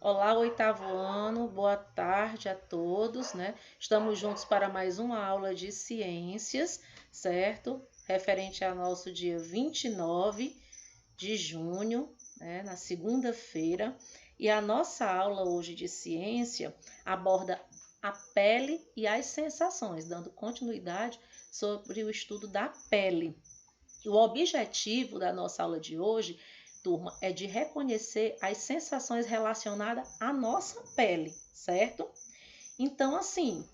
Olá, oitavo ano, boa tarde a todos, né? Estamos juntos para mais uma aula de ciências, certo? Referente ao nosso dia 29 de junho, né? Na segunda-feira. E a nossa aula hoje de ciência aborda a pele e as sensações, dando continuidade sobre o estudo da pele. O objetivo da nossa aula de hoje, turma, é de reconhecer as sensações relacionadas à nossa pele, certo? Então, assim,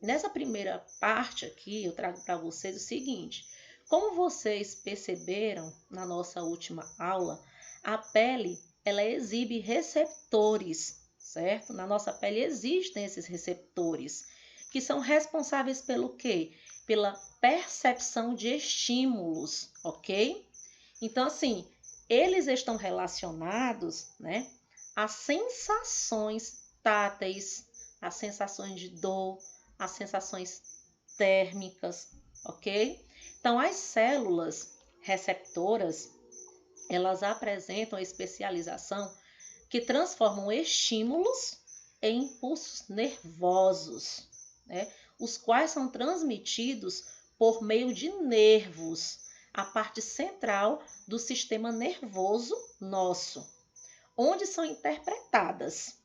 nessa primeira parte aqui, eu trago para vocês o seguinte: como vocês perceberam na nossa última aula, a pele ela exibe receptores, certo? Na nossa pele existem esses receptores que são responsáveis pelo quê? Pela percepção de estímulos, ok? Então, assim, eles estão relacionados, né, a sensações táteis, a sensações de dor, as sensações térmicas, ok? Então, as células receptoras, elas apresentam a especialização que transformam estímulos em impulsos nervosos, né? Os quais são transmitidos por meio de nervos, a parte central do sistema nervoso nosso, onde são interpretadas.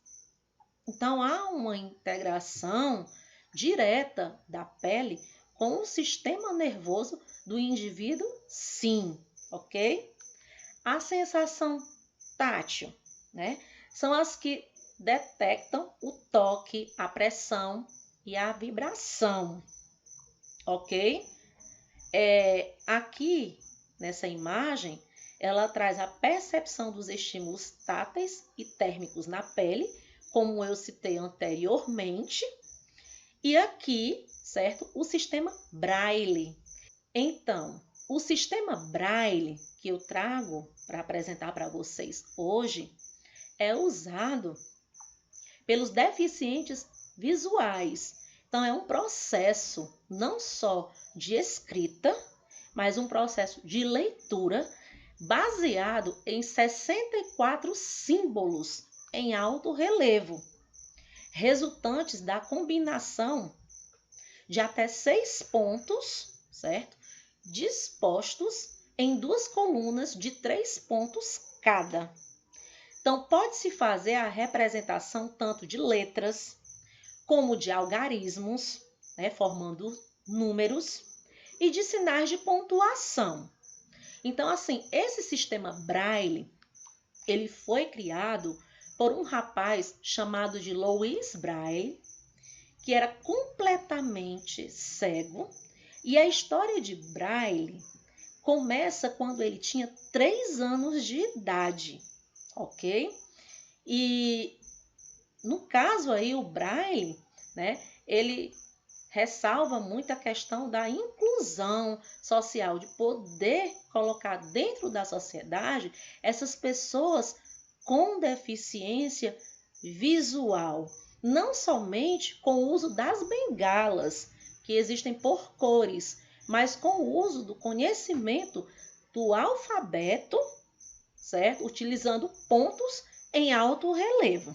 Então, há uma integração direta da pele com o sistema nervoso do indivíduo, sim, ok? A sensação tátil, né? São as que detectam o toque, a pressão e a vibração, ok? Aqui, nessa imagem, ela traz a percepção dos estímulos táteis e térmicos na pele, como eu citei anteriormente, e aqui, certo, o sistema Braille. Então, o sistema Braille que eu trago para apresentar para vocês hoje é usado pelos deficientes visuais. Então, é um processo não só de escrita, mas um processo de leitura baseado em 64 símbolos em alto relevo, resultantes da combinação de até 6 pontos, certo? Dispostos em duas colunas de 3 pontos cada. Então, pode-se fazer a representação tanto de letras como de algarismos, né, formando números, e de sinais de pontuação. Então, assim, esse sistema Braille, ele foi criado por um rapaz chamado de Louis Braille, que era completamente cego, e a história de Braille começa quando ele tinha 3 anos de idade, ok? E no caso aí, o Braille, né, ele ressalva muito a questão da inclusão social, de poder colocar dentro da sociedade essas pessoas com deficiência visual, não somente com o uso das bengalas, que existem por cores, mas com o uso do conhecimento do alfabeto, certo? Utilizando pontos em alto relevo.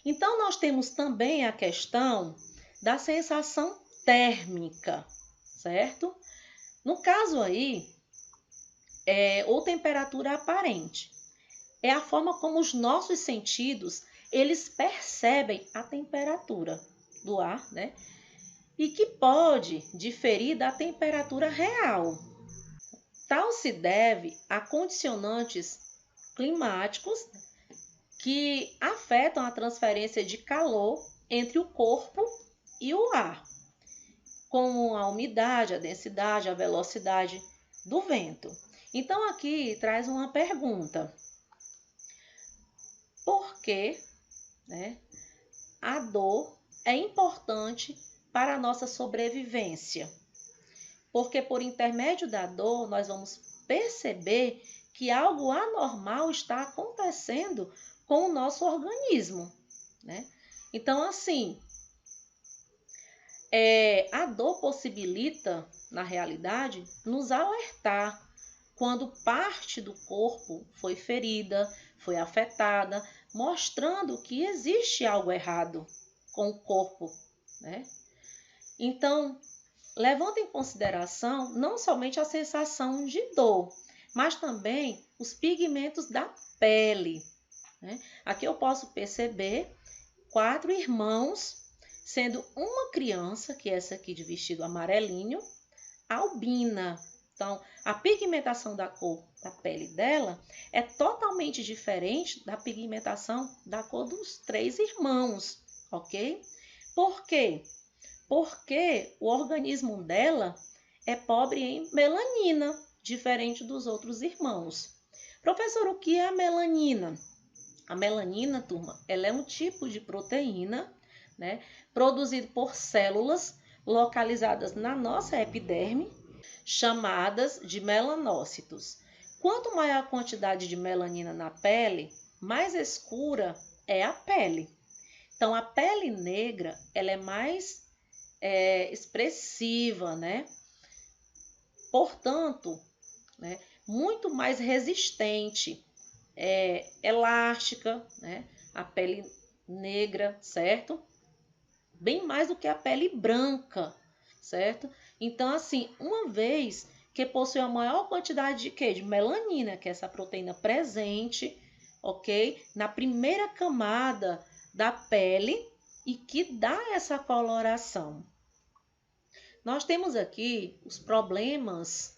Então, nós temos também a questão da sensação térmica, certo? No caso aí, ou temperatura aparente, é a forma como os nossos sentidos, eles percebem a temperatura do ar, né? E que pode diferir da temperatura real. Tal se deve a condicionantes climáticos que afetam a transferência de calor entre o corpo e o ar, como a umidade, a densidade, a velocidade do vento. Então, aqui traz uma pergunta: por que, né, a dor é importante para a nossa sobrevivência? Porque por intermédio da dor nós vamos perceber que algo anormal está acontecendo com o nosso organismo, né? Então, assim, a dor possibilita, na realidade, nos alertar quando parte do corpo foi ferida, foi afetada, mostrando que existe algo errado com o corpo, né? Então, levando em consideração não somente a sensação de dor, mas também os pigmentos da pele, né? Aqui eu posso perceber 4 irmãos, sendo uma criança, que é essa aqui de vestido amarelinho, albina. Então, a pigmentação da cor da pele dela é totalmente diferente da pigmentação da cor dos 3 irmãos, ok? Por quê? Porque o organismo dela é pobre em melanina, diferente dos outros irmãos. Professor, o que é a melanina? A melanina, turma, ela é um tipo de proteína, né, produzido por células localizadas na nossa epiderme, chamadas de melanócitos. Quanto maior a quantidade de melanina na pele, mais escura é a pele. Então, a pele negra, ela é mais expressiva, né? Portanto, né, muito mais resistente, elástica, né? A pele negra, certo? Bem mais do que a pele branca, certo? Então, assim, uma vez que possui a maior quantidade de quê? De melanina, que é essa proteína presente, ok? Na primeira camada da pele e que dá essa coloração. Nós temos aqui os problemas,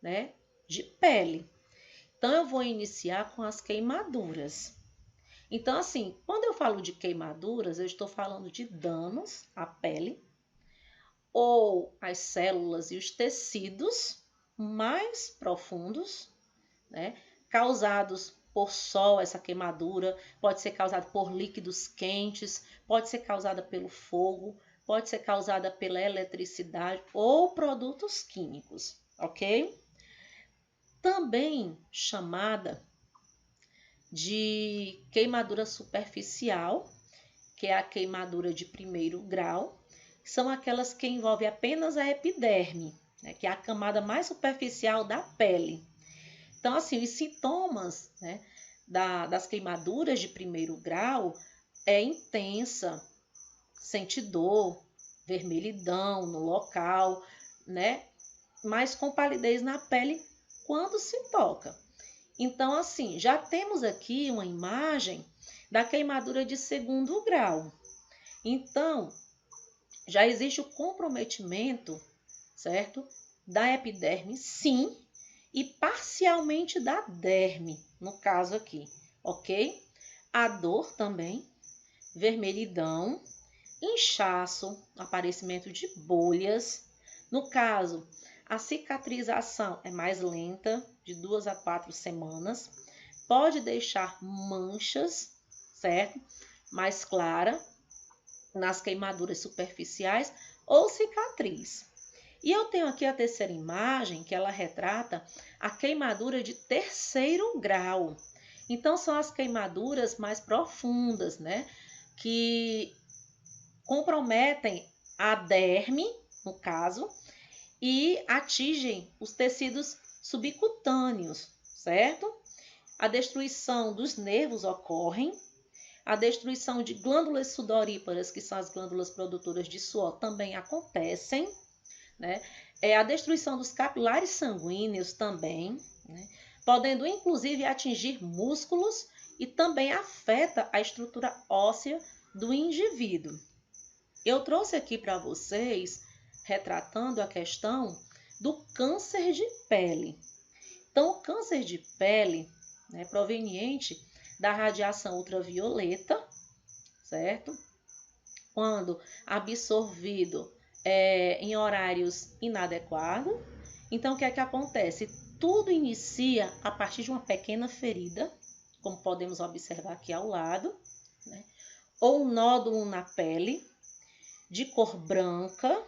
né, de pele. Então, eu vou iniciar com as queimaduras. Então, assim, quando eu falo de queimaduras, eu estou falando de danos à pele ou às células e os tecidos mais profundos, né, causados por sol, essa queimadura, pode ser causada por líquidos quentes, pode ser causada pelo fogo, pode ser causada pela eletricidade ou produtos químicos, ok? Também chamada de queimadura superficial, que é a queimadura de primeiro grau, são aquelas que envolvem apenas a epiderme, né, que é a camada mais superficial da pele. Então, assim, os sintomas, né, das queimaduras de primeiro grau é intensa, sente dor, vermelhidão no local, né, mas com palidez na pele quando se toca. Então, assim, já temos aqui uma imagem da queimadura de segundo grau. Então, já existe o comprometimento, certo? Da epiderme, sim, e parcialmente da derme, no caso aqui, ok? A dor também, vermelhidão, inchaço, aparecimento de bolhas. No caso, a cicatrização é mais lenta, de 2 a 4 semanas. Pode deixar manchas, certo? Mais clara nas queimaduras superficiais ou cicatriz. E eu tenho aqui a terceira imagem, que ela retrata a queimadura de terceiro grau. Então, são as queimaduras mais profundas, né? Que comprometem a derme, no caso, e atingem os tecidos subcutâneos, certo? A destruição dos nervos ocorre, a destruição de glândulas sudoríparas, que são as glândulas produtoras de suor, também acontecem, né? A destruição dos capilares sanguíneos também, né? Podendo inclusive atingir músculos e também afeta a estrutura óssea do indivíduo. Eu trouxe aqui para vocês, retratando a questão do câncer de pele. Então, o câncer de pele, né, proveniente da radiação ultravioleta, certo? Quando absorvido em horários inadequados. Então, o que é que acontece? Tudo inicia a partir de uma pequena ferida, como podemos observar aqui ao lado, né? Ou um nódulo na pele, de cor branca,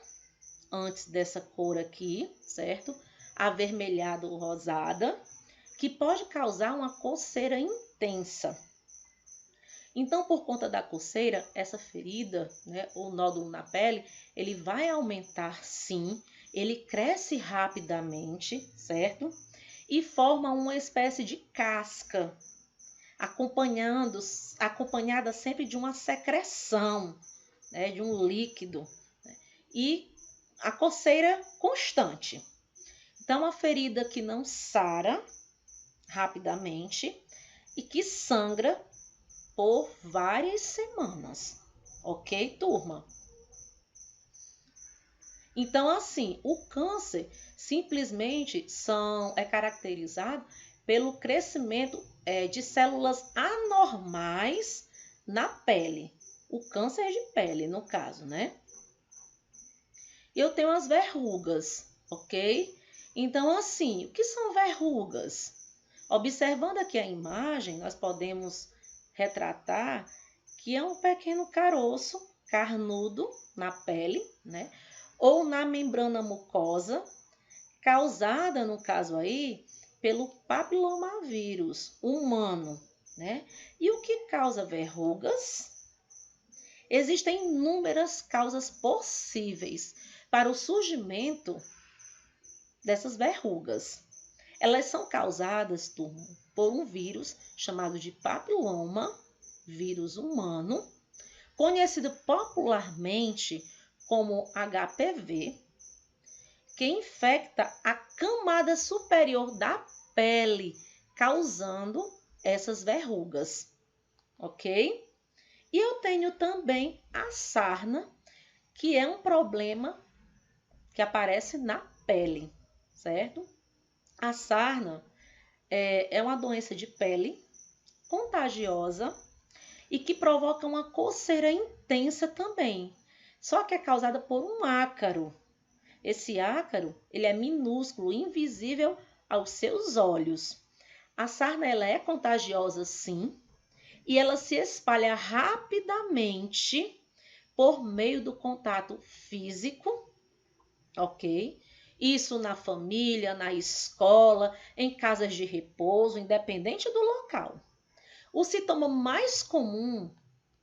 antes dessa cor aqui, certo? Avermelhada ou rosada, que pode causar uma coceira intensa. Então, por conta da coceira, essa ferida, né, ou nódulo na pele, ele vai aumentar sim, ele cresce rapidamente, certo? E forma uma espécie de casca. acompanhada sempre de uma secreção, né, de um líquido, né, e a coceira constante. Então, a ferida que não sara rapidamente e que sangra por várias semanas. Ok, turma? Então, assim, o câncer simplesmente é caracterizado pelo crescimento de células anormais na pele. O câncer de pele, no caso, né? Eu tenho as verrugas, ok? Então, assim, o que são verrugas? Observando aqui a imagem, nós podemos retratar que é um pequeno caroço carnudo na pele, né? Ou na membrana mucosa, causada, no caso aí, pelo papilomavírus humano, né? E o que causa verrugas? Existem inúmeras causas possíveis para o surgimento dessas verrugas. Elas são causadas, turma, por um vírus chamado de papiloma, vírus humano, conhecido popularmente como HPV, que infecta a camada superior da pele, causando essas verrugas, ok? E eu tenho também a sarna, que é um problema que aparece na pele, certo? A sarna é uma doença de pele contagiosa e que provoca uma coceira intensa também, só que é causada por um ácaro. Esse ácaro, ele é minúsculo, invisível aos seus olhos. A sarna, ela é contagiosa, sim, e ela se espalha rapidamente por meio do contato físico, ok? Isso na família, na escola, em casas de repouso, independente do local. O sintoma mais comum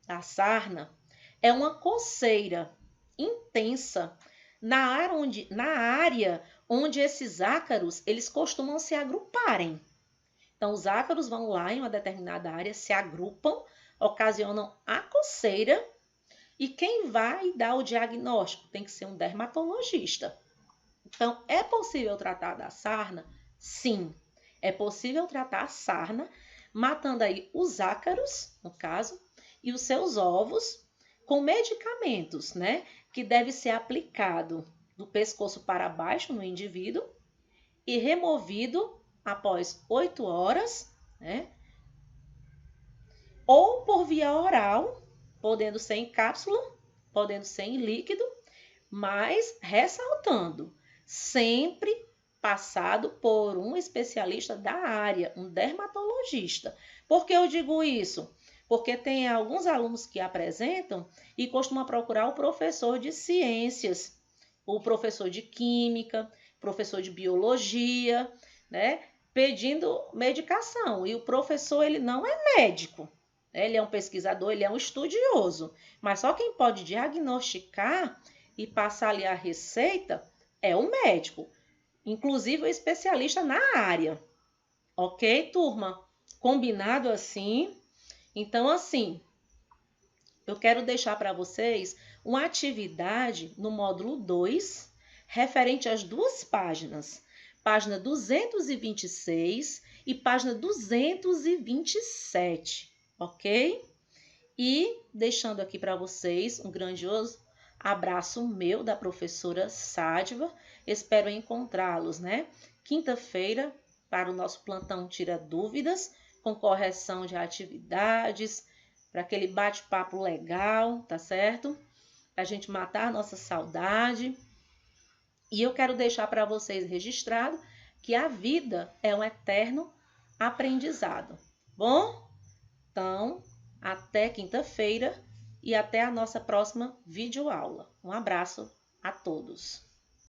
da sarna é uma coceira intensa na área onde esses ácaros eles costumam se agruparem. Então, os ácaros vão lá em uma determinada área, se agrupam, ocasionam a coceira, e quem vai dar o diagnóstico tem que ser um dermatologista. Então, é possível tratar da sarna? Sim, é possível tratar a sarna, matando aí os ácaros, no caso, e os seus ovos, com medicamentos, né? Que deve ser aplicado do pescoço para baixo no indivíduo e removido após 8 horas, né? Ou por via oral, podendo ser em cápsula, podendo ser em líquido, mas ressaltando, sempre passado por um especialista da área, um dermatologista. Por que eu digo isso? Porque tem alguns alunos que apresentam e costumam procurar o professor de ciências, o professor de química, professor de biologia, né? Pedindo medicação. E o professor, ele não é médico. Ele é um pesquisador, ele é um estudioso. Mas só quem pode diagnosticar e passar ali a receita é o médico. Inclusive o especialista na área. Ok, turma? Combinado assim? Então, assim, eu quero deixar para vocês uma atividade no módulo 2, referente às duas páginas. Página 226 e página 227, ok? E deixando aqui para vocês um grandioso abraço meu da professora Sádiva. Espero encontrá-los, né? Quinta-feira para o nosso plantão Tira Dúvidas, com correção de atividades, para aquele bate-papo legal, tá certo? Para a gente matar a nossa saudade. E eu quero deixar para vocês registrado que a vida é um eterno aprendizado. Bom? Então, até quinta-feira e até a nossa próxima videoaula. Um abraço a todos.